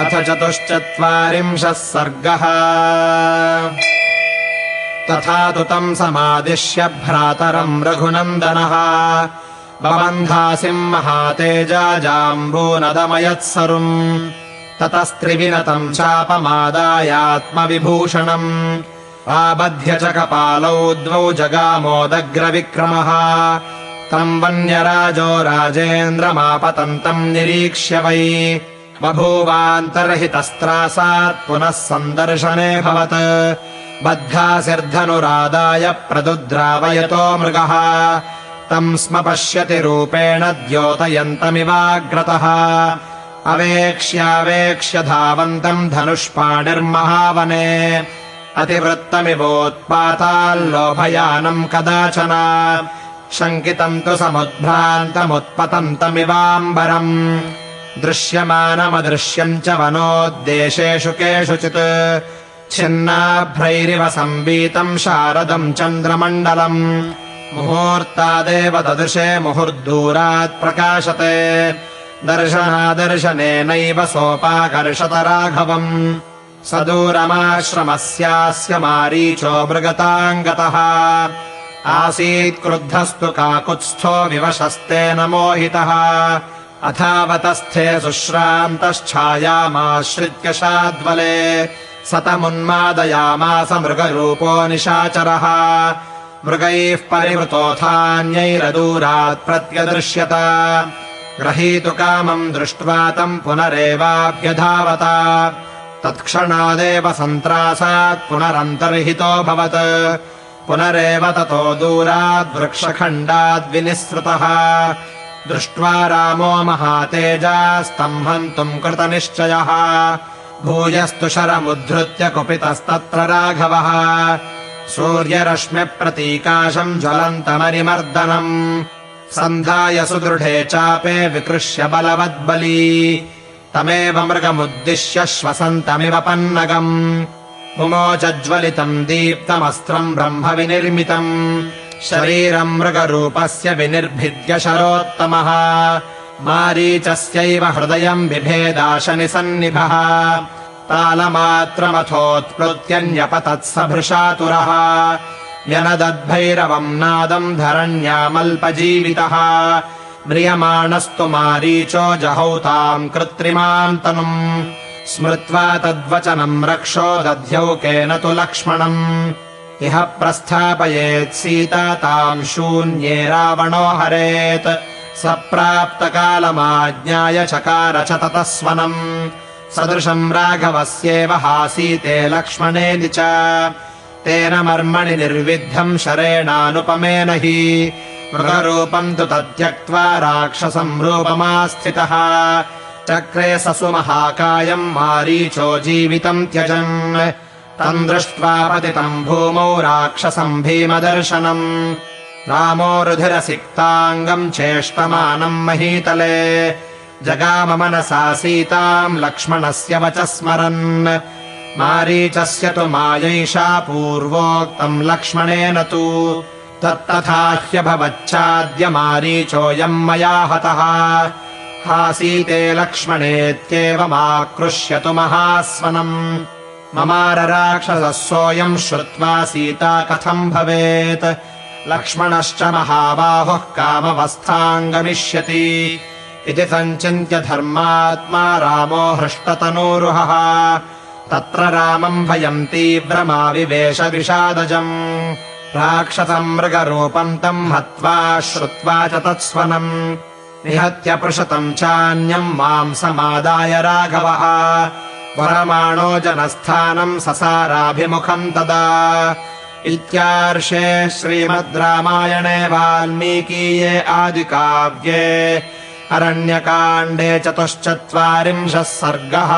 अथ 44 सर्गः। तथा तु तम् समादिश्य भ्रातरम् रघुनन्दनः बबन्धासिम् महातेजा जाम्बूनदमयत्सरुम् ततस्त्रिविनतम् चापमादायात्मविभूषणम् आबध्य च कपालौ द्वौ जगामोदग्रविक्रमः तम् वन्यराजो राजेन्द्रमापतन्तम् निरीक्ष्य वै बभूवान्तर्हितस्त्रासात् पुनः सन्दर्शनेऽभवत् बद्धासिर्धनुरादाय प्रदुद्रावयतो मृगः तम् स्म पश्यति रूपेण द्योतयन्तमिवाग्रतः अवेक्ष्यावेक्ष्य धावन्तम् धनुष्पाणिर्महावने अतिवृत्तमिवोत्पाताल्लोभयानम् कदाचन शङ्कितम् तु समुद्भ्रान्तमुत्पतन्तमिवाम्बरम् दृश्यमानमदृश्यम् च वनोद्देशेषु केषुचित् छिन्नाभ्रैरिव संवीतम् शारदम् चन्द्रमण्डलम् मुहूर्तादेव ददृशे मुहुर्दूरात् प्रकाशते दर्शनादर्शनेनैव सोपाकर्षत राघवम् सदूरमाश्रमस्यास्य मारीचो मृगताङ्गतः आसीत् क्रुद्धस्तु काकुत्स्थो विवशस्तेन मोहितः अथावतस्थे शुश्रान्तश्छायामाश्रित्य शाद्वले सतमुन्मादयामास मृगरूपो निशाचरः मृगैः परिवृतोऽथान्यैरदूरात् प्रत्यदृश्यत ग्रहीतु कामम् दृष्ट्वा तम् पुनरेवाभ्यधावत तत्क्षणादेव सन्त्रासात् पुनरन्तर्हितोऽभवत् पुनरेव ततो दूराद् वृक्षखण्डाद्विनिसृतः दृष्ट्वा रामो महातेजास्तम् हन्तुम् कृतनिश्चयः भूयस्तु शरमुद्धृत्य कुपितस्तत्र राघवः सूर्यरश्मिप्रतीकाशम् ज्वलन्तमरिमर्दनम् सन्धाय सुदृढे चापे विकृष्य बलवद्बली तमेव मृगमुद्दिश्य श्वसन्तमिव पन्नगम् मुमोचज्वलितम् दीप्तमस्त्रम् ब्रह्मविनिर्मितम् शरीरम् मृगरूपस्य विनिर्भिद्य शरोत्तमः मारीचस्यैव हृदयम् बिभेदाशनिसन्निभः तालमात्रमथोत्प्लुत्यन्यपतत्स भृशातुरः व्यनदद्भैरवम् नादम् धरण्यामल्पजीवितः म्रियमाणस्तु मारीचो जहौताम् कृत्रिमाम् तनुम् स्मृत्वा तद्वचनम् रक्षो दध्यौकेन तु लक्ष्मणम् इह प्रस्थापयेत् सीता ताम् शून्ये रावणो हरेत् सप्राप्तकालमाज्ञाय चकार च ततः स्वनम् सदृशम् राघवस्येव हासीते लक्ष्मणेति च तेन मर्मणि निर्विद्धम् शरेणानुपमेन हि मृगरूपम् तु तत्यक्त्वा राक्षसम् रूपमास्थितः चक्रे ससुमहाकायम् मारीचो जीवितम् त्यजन् तम् दृष्ट्वा पतितम् भूमौ राक्षसम् भीमदर्शनम् रामो रुधिरसिक्ताङ्गम् चेष्टमानम् महीतले जगाम मनसा सीताम् लक्ष्मणस्य वचः स्मरन् मारीचस्य तु मायैषा पूर्वोक्तम् लक्ष्मणेन तु तत्तथा ह्यभवच्चाद्य मारीचोऽयम् मया हतः हासीते लक्ष्मणेत्येवमाकृष्यतु महास्वनम् ममारराक्षसः सोऽयम् श्रुत्वा सीता कथम् भवेत् लक्ष्मणश्च महाबाहुः कामवस्थाम् गमिष्यति इति सञ्चिन्त्य धर्मात्मा रामो हृष्टतनूरुहः तत्र रामम् भयम् तीव्रमाविवेश विषादजम् राक्षसम् मृगरूपम् तम् हत्वा श्रुत्वा च तत्स्वनम् निहत्य पृषतम् चान्यम् मांसमादाय राघवः वरमाणो जनस्थानम् ससाराभिमुखम् तदा इत्यार्षे श्रीमद् रामायणे वाल्मीकीये आदिकाव्ये अरण्यकाण्डे 44 सर्गः।